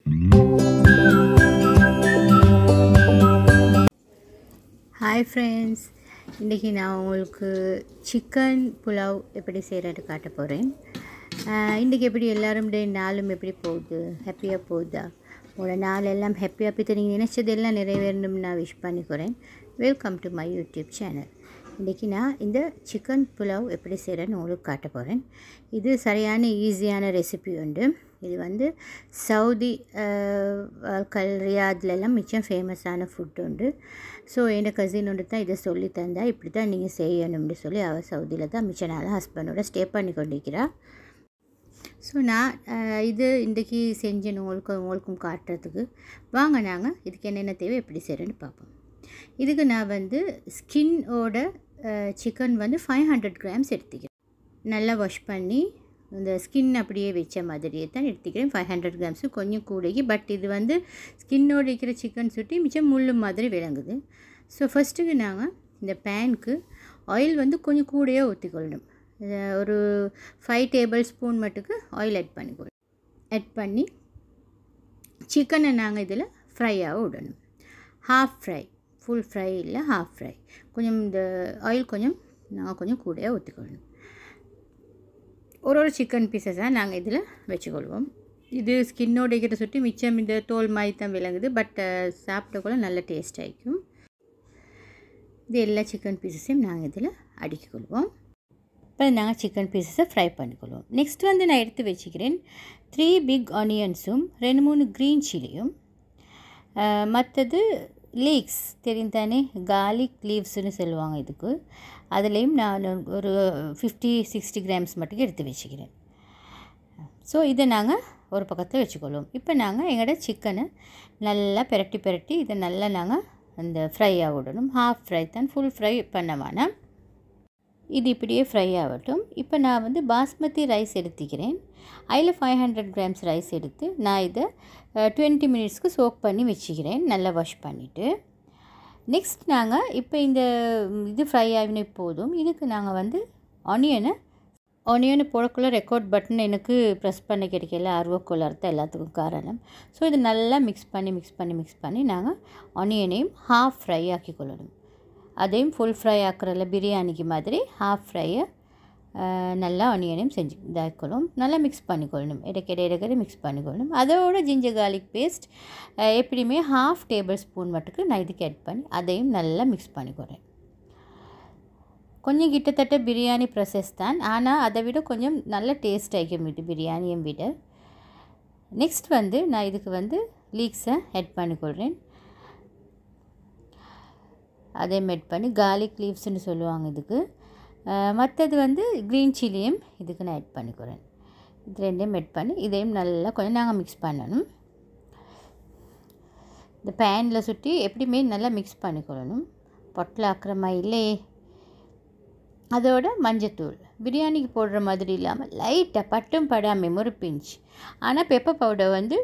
Hi friends, இன்றைக்கி நான் உங்களுக்கு சிக்கன் புலாவ் எப்படி செய்கிறது காட்ட போகிறேன். இன்றைக்கி எப்படி எல்லோரும் நாளும் எப்படி போகுது? ஹாப்பியாக போகுதா? உங்களோட நாள் எல்லாம் ஹாப்பியாக நீங்கள் நினச்சதெல்லாம் நிறைவேறணும்னு நான் விஷ் பண்ணிக்கிறேன். Welcome to my YouTube channel. இன்றைக்கி நான் இந்த சிக்கன் புலாவ் எப்படி செய்கிறேன்னு உங்களுக்கு காட்ட போகிறேன். இது சரியான ஈஸியான ரெசிபி உண்டு. இது சவுதி ரியாத்லெல்லாம் மிச்சம் ஃபேமஸான ஃபுட் உண்டு. ஸோ என் கசின் ஒன்று தான் இதை சொல்லி தந்தா, இப்படி தான் நீங்கள் செய்யணும்னு சொல்லி அவள் சவுதியில் தான் மிச்ச நாள் ஹஸ்பண்டோட ஸ்டே பண்ணி கொண்டிருக்கிறாள். ஸோ நான் இது இன்றைக்கி செஞ்சேன் உங்களுக்கும் காட்டுறதுக்கு. வாங்க நாங்கள் இதுக்கு என்னென்ன தேவை எப்படி செய்கிறேன்னு பார்ப்போம். இதுக்கு நான் ஸ்கின்னோட சிக்கன் 500 கிராம்ஸ் எடுத்துக்கிறேன். நல்லா வாஷ் பண்ணி இந்த ஸ்கின் அப்படியே வச்ச மாதிரியே தான் எடுத்துக்கிறேன். 500 கிராம்ஸு கொஞ்சம் கூடகி. பட் இது ஸ்கின்னோடு இருக்கிற சிக்கன் சுட்டி மிச்சம் முள்ளு மாதிரி விளங்குது. ஸோ ஃபஸ்ட்டுக்கு நாங்கள் இந்த பேனுக்கு ஆயில் கொஞ்சம் கூடையே ஊற்றிக்கொள்ளணும். ஒரு 5 டேபிள் ஸ்பூன் மட்டுக்கு ஆயில் ஆட் பண்ணி சிக்கனை நாங்கள் இதில் ஃப்ரையாக விடணும். ஹாஃப் ஃப்ரை, ஃபுல் ஃப்ரை இல்லை, ஹாஃப் ஃப்ரை. கொஞ்சம் இந்த ஆயில் நாங்கள் கொஞ்சம் கூடையாக ஊற்றிக்கொள்ளணும். ஒரு சிக்கன் பீஸஸாக நாங்கள் இதில் வச்சுக்கொள்வோம். இது ஸ்கின்னோடு இருக்கிற சுற்றி மிச்சம் இந்த தோல் மாதிரி தான் விளங்குது. பட் சாப்பிட்டக்குள்ள நல்ல டேஸ்ட் ஆகிக்கும். இது எல்லா சிக்கன் பீஸஸையும் நாங்கள் இதில் அடுக்கிக்கொள்வோம். இப்போ நாங்கள் சிக்கன் பீஸஸை ஃப்ரை பண்ணிக்கொள்வோம். நெக்ஸ்ட் நான் எடுத்து வச்சுக்கிறேன் 3 பிக் ஆனியன்ஸும் 2-3 க்ரீன் சில்லியும், மற்றது லீக்ஸ் தெரியும் தானே, கார்லிக் லீவ்ஸ்னு சொல்லுவாங்க இதுக்கு. அதுலேயும் நான் ஒரு 50-60 கிராம்ஸ் மட்டும் எடுத்து வச்சுக்கிறேன். ஸோ இதை நாங்கள் ஒரு பக்கத்தில் வச்சுக்கொள்வோம். இப்போ நாங்கள் எங்களோட சிக்கனை நல்லா பிரட்டி இதை நல்லா நாங்கள் அந்த ஃப்ரை ஆகிடணும். ஹாஃப் ஃப்ரை தான், ஃபுல் ஃப்ரை பண்ண வேணாம். இது இப்படியே ஃப்ரை ஆகட்டும். இப்போ நான் பாஸ்மதி ரைஸ் எடுத்துக்கிறேன். அதில் 500 கிராம்ஸ் ரைஸ் எடுத்து நான் இதை 20 மினிட்ஸ்க்கு சோக் பண்ணி வச்சுக்கிறேன், நல்லா வாஷ் பண்ணிவிட்டு. நெக்ஸ்ட் நாங்கள் இப்போ இது ஃப்ரை ஆகின போதும். இதுக்கு நாங்கள் ஆனியனை போடக்குள்ள ரெக்கார்ட் பட்டன் எனக்கு ப்ரெஸ் பண்ண கிடைக்கல, ஆர்வக்குள்ளார் தான் எல்லாத்துக்கும் காரணம். ஸோ இது நல்லா மிக்ஸ் பண்ணி நாங்கள் ஆனியனையும் ஹாஃப் ஃப்ரை ஆக்கி கொள்ளணும். அதையும் ஃபுல் ஃப்ரை ஆக்குறதில்ல, பிரியாணிக்கு மாதிரி ஹாஃப் ஃப்ரையை நல்லா ஆனியனையும் செஞ்சு இதாக்கணும். நல்லா மிக்ஸ் பண்ணிக்கொள்ளணும், இடைக்கிட மிக்ஸ் பண்ணிக்கொள்ளணும். அதோட ஜிஞ்சர் கார்லிக் பேஸ்ட் எப்படியுமே ஹாஃப் டேபிள் ஸ்பூன் மட்டுக்கு நான் இதுக்கு ஆட் பண்ணி அதையும் நல்லா மிக்ஸ் பண்ணிக்கிறேன். கொஞ்சம் கிட்டத்தட்ட பிரியாணி ப்ராசஸ் தான், ஆனால் அதை விட கொஞ்சம் நல்ல டேஸ்ட் ஆகிக்கும் இது பிரியாணியை விட. நெக்ஸ்ட் நான் இதுக்கு லீக்ஸை ஆட் பண்ணிக்கொள்கிறேன். அதையும் ஆட் பண்ணி கார்லிக் லீவ்ஸ்னு சொல்லுவாங்க இதுக்கு. மற்றது க்ரீன் சில்லியும் இதுக்கு நான் ஆட் பண்ணிக்கிறேன். இது ரெண்டையும் ஆட் பண்ணி இதையும் நல்லா கொஞ்சம் நாங்கள் மிக்ஸ் பண்ணணும். இந்த பேனில் சுற்றி எப்படியுமே நல்லா மிக்ஸ் பண்ணிக்கொள்ளணும். பொட்டில் ஆக்கிரமா இல்லையே. அதோட மஞ்சத்தூள் பிரியாணிக்கு போடுற மாதிரி இல்லாமல் லைட்டாக பட்டும் படாமல் ஒரு பிஞ்ச். ஆனால் பெப்பர் பவுடர்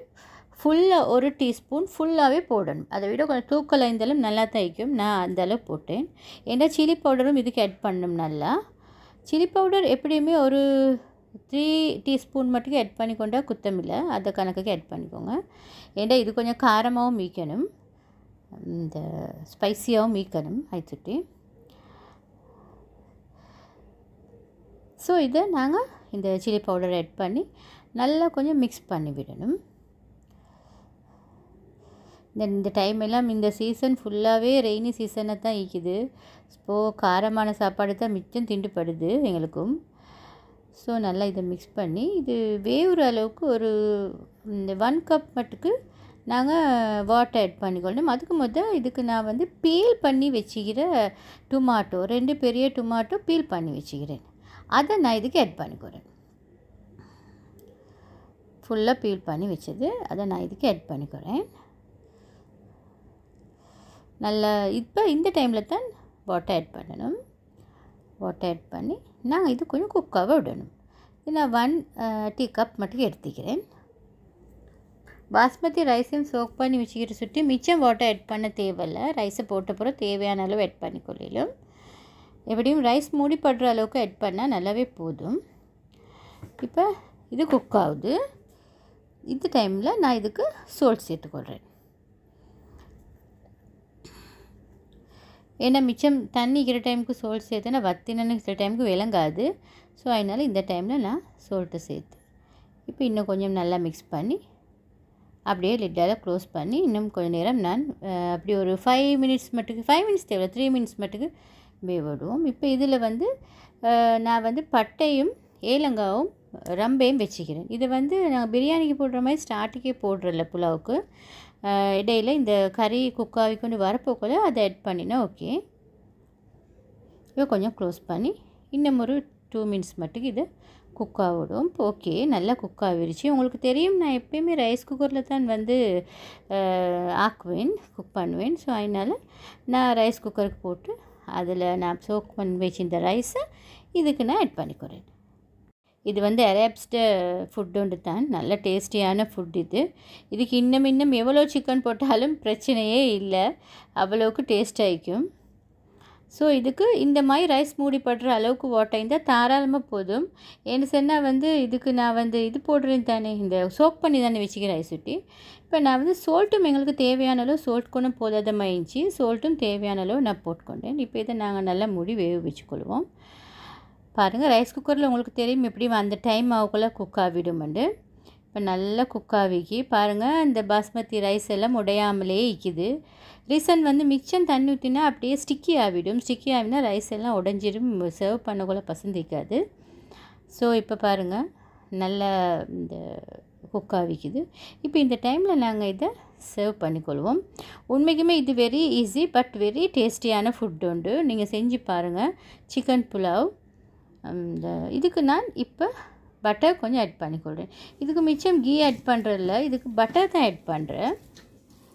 ஃபுல்லாக 1 டீஸ்பூன் ஃபுல்லாகவே போடணும். அதை விட கொஞ்சம் தூக்கலாக இருந்தாலும் நல்லா தைக்கும். நான் அந்தளவு போட்டேன். ஏன்னா சில்லி பவுடரும் இதுக்கு ஆட் பண்ணணும். நல்லா சில்லி பவுடர் எப்படியுமே ஒரு 3 டீஸ்பூன் மட்டும் ஆட் பண்ணிக்கொண்டா குத்தமில்லை, அதை கணக்குக்கு ஆட் பண்ணிக்கோங்க. ஏன்னா இது கொஞ்சம் காரமாகவும் மீக்கணும், இந்த ஸ்பைஸியாகவும் மீக்கணும் அதை சுற்றி. ஸோ இதை நாங்கள் இந்த சில்லி பவுடர் ஆட் பண்ணி நல்லா கொஞ்சம் மிக்ஸ் பண்ணி விடணும். இந்த டைம் எல்லாம் இந்த சீசன் ஃபுல்லாகவே ரெய்னி சீசனை தான் ஈக்குது. இப்போது காரமான சாப்பாடு தான் மிச்சம் திண்டுபடுது எங்களுக்கும். ஸோ நல்லா இதை மிக்ஸ் பண்ணி இது வேவுற அளவுக்கு ஒரு இந்த 1 கப் மட்டுக்கு நாங்கள் வாட்டர் ஆட் பண்ணிக்கொள்ளணும். அதுக்கு இதுக்கு நான் பீல் பண்ணி வச்சுக்கிற டொமாட்டோ 2 பெரிய டொமாட்டோ பீல் பண்ணி வச்சுக்கிறேன். அதை நான் இதுக்கு ஆட் பண்ணிக்கிறேன். ஃபுல்லாக பீல் பண்ணி வச்சது அதை நான் இதுக்கு ஆட் பண்ணிக்கிறேன். நல்லா இப்போ இந்த டைமில் தான் வாட்டர் ஆட் பண்ணணும். வாட்டர் ஆட் பண்ணி நாங்கள் இது கொஞ்சம் குக்காக விடணும். இது நான் 1 டீ கப் மட்டும் எடுத்துக்கிறேன். பாஸ்மதி ரைஸையும் சோக் பண்ணி வச்சுக்கிட்டு சுற்றி மிச்சம் வாட்டர் ஆட் பண்ண தேவையில்லை. ரைஸை போட்ட பிறகு தேவையான அளவு ஆட் பண்ணிக்கொள்ளும். எப்படியும் ரைஸ் மூடிப்படுற அளவுக்கு ஆட் பண்ணால் நல்லாவே போதும். இப்போ இது குக் ஆகுது. இந்த டைமில் நான் இதுக்கு சோல்ட் சேர்த்துக்கொள்கிறேன். ஏன்னா மிச்சம் தண்ணிக்கிற டைமுக்கு சோல்ட் சேர்த்தேன்னா வத்தினன்னு சில டைமுக்கு விளங்காது. ஸோ அதனால் இந்த டைமில் நான் சோல்ட்டு சேர்த்து இப்போ இன்னும் கொஞ்சம் நல்லா மிக்ஸ் பண்ணி அப்படியே லிட்டால் க்ளோஸ் பண்ணி இன்னும் கொஞ்சம் நேரம் நான் அப்படி ஒரு 5 மினிட்ஸ் மட்டுக்கு 5 மினிட்ஸ் தேவை 3 மினிட்ஸ் மட்டுக்கு வேவிடுவோம். இப்போ இதில் வந்து நான் வந்து பட்டையும் ஏலங்காவும் ரம்பையும் வச்சுக்கிறேன். இதை வந்து நாங்கள் பிரியாணிக்கு போடுற மாதிரி ஸ்டார்ட்டுக்கே போடுறதில்ல புலாவுக்கு. இடையில் இந்த கறி குக்காவி கொண்டு வரப்போக்குள்ள அதை ஆட் பண்ணினா ஓகே. இப்போ கொஞ்சம் க்ளோஸ் பண்ணி இன்னும் ஒரு 2 மினிட்ஸ் மட்டுக்கு இது குக்காக விடும். ஓகே, நல்லா குக்காகிருச்சு. உங்களுக்கு தெரியும் நான் எப்போயுமே ரைஸ் குக்கரில் தான் வந்து ஆக்குவேன், குக் பண்ணுவேன். ஸோ அதனால் நான் ரைஸ் குக்கருக்கு போட்டு அதில் நான் சோக் பண்ணி வச்சு இந்த ரைஸை இதுக்கு நான் ஆட் பண்ணிக்கிறேன். இது வந்து அரேப்ஸ்ட ஃபுட் ஒன்று தான், நல்ல டேஸ்டியான ஃபுட் இது. இதுக்கு இன்னும் எவ்வளோ சிக்கன் போட்டாலும் பிரச்சனையே இல்லை, அவ்வளோக்கு டேஸ்ட் ஆகிக்கும். ஸோ இதுக்கு இந்த மாதிரி ரைஸ் மூடிப்படுற அளவுக்கு வாட்டர் இருந்தால் தாராளமாக போதும். ஏன்னு சொன்னால் வந்து இதுக்கு நான் வந்து இது போடுறேன் தானே, இந்த சோக் பண்ணி தானே வச்சுக்கிறேன் ரைஸ் ஊட்டி. இப்போ நான் வந்து சோல்ட்டும் எங்களுக்கு தேவையான அளவு சோல்ட் கொண்டு போதாதமாக இருந்துச்சு, சோல்ட்டும் தேவையான அளவு நான் போட்டுக்கொண்டேன். இப்போ இதை நாங்கள் நல்லா மூடி வேக வச்சுக்கொள்வோம். பாருங்கள், ரைஸ் குக்கரில் உங்களுக்கு தெரியும் எப்படி அந்த டைம் ஆகக்குள்ளே குக் ஆகிடுமெண்டு. இப்போ நல்லா குக் ஆகிக்கி பாருங்கள், இந்த பாஸ்மதி ரைஸ் எல்லாம் உடையாமலே இருக்குது. ரீசன் வந்து மிச்சம் தண்ணி ஊற்றினா அப்படியே ஸ்டிக்கி ஆகிடும். ஸ்டிக்கி ஆகினா ரைஸ் எல்லாம் உடஞ்சிடும், சர்வ் பண்ணக்குள்ள பசந்திக்காது. ஸோ இப்போ பாருங்கள் நல்லா இந்த குக் ஆகிக்குது. இப்போ இந்த டைமில் நாங்கள் இதை சர்வ் பண்ணிக்கொள்வோம். உண்மைக்குமே இது வெரி ஈஸி பட் வெரி டேஸ்டியான ஃபுட் உண்டு. நீங்கள் செஞ்சு பாருங்கள். சிக்கன் புலாவ். இந்த இதுக்கு நான் இப்போ பட்டர் கொஞ்சம் ஆட் பண்ணிக்கொள்கிறேன். இதுக்கு மிச்சம் கீ ஆட் பண்ணுறதில்ல, இதுக்கு பட்டர் தான் ஆட் பண்ணுறேன்.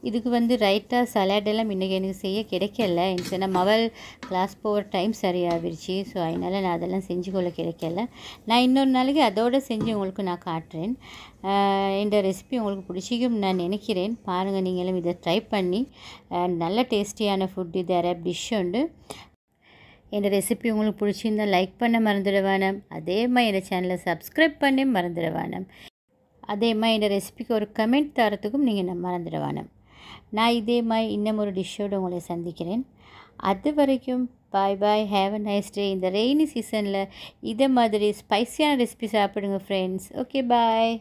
இதுக்கு வந்து ரைட்டா சலாடெல்லாம் இன்றைக்கி எனக்கு செய்ய கிடைக்கல. எனக்கு மவல் கிளாஸ் போகிற டைம் சரியாகிருச்சு. ஸோ அதனால் நான் அதெல்லாம் செஞ்சுக்கொள்ள கிடைக்கல. நான் இன்னொரு நாளைக்கு அதோடு செஞ்சு உங்களுக்கு நான் காட்டுறேன். இந்த ரெசிபி உங்களுக்கு பிடிச்சிக்கும் நான் நினைக்கிறேன். பாருங்கள், நீங்களும் இதை ட்ரை பண்ணி நல்ல டேஸ்டியான ஃபுட் இது அரேப் டிஷ் உண்டு. இந்த ரெசிபி உங்களுக்கு பிடிச்சிருந்தால் லைக் பண்ண மறந்துட வேணாம். அதே மாதிரி இந்த சேனலை சப்ஸ்கிரைப் பண்ணி மறந்துட வேணாம். அதே மாதிரி இந்த ரெசிபிக்கு ஒரு கமெண்ட் தரத்துக்கும் நீங்கள் மறந்துட வேணாம். நான் இதே மாதிரி இன்னும் ஒரு டிஷ்ஷோடு உங்களை சந்திக்கிறேன். அது வரைக்கும் பாய் பாய், ஹேவ் அ நைஸ் டே. இந்த ரெய்னி சீசனில் இதை மாதிரி ஸ்பைஸியான ரெசிபி சாப்பிடுங்க ஃப்ரெண்ட்ஸ். ஓகே, பாய்.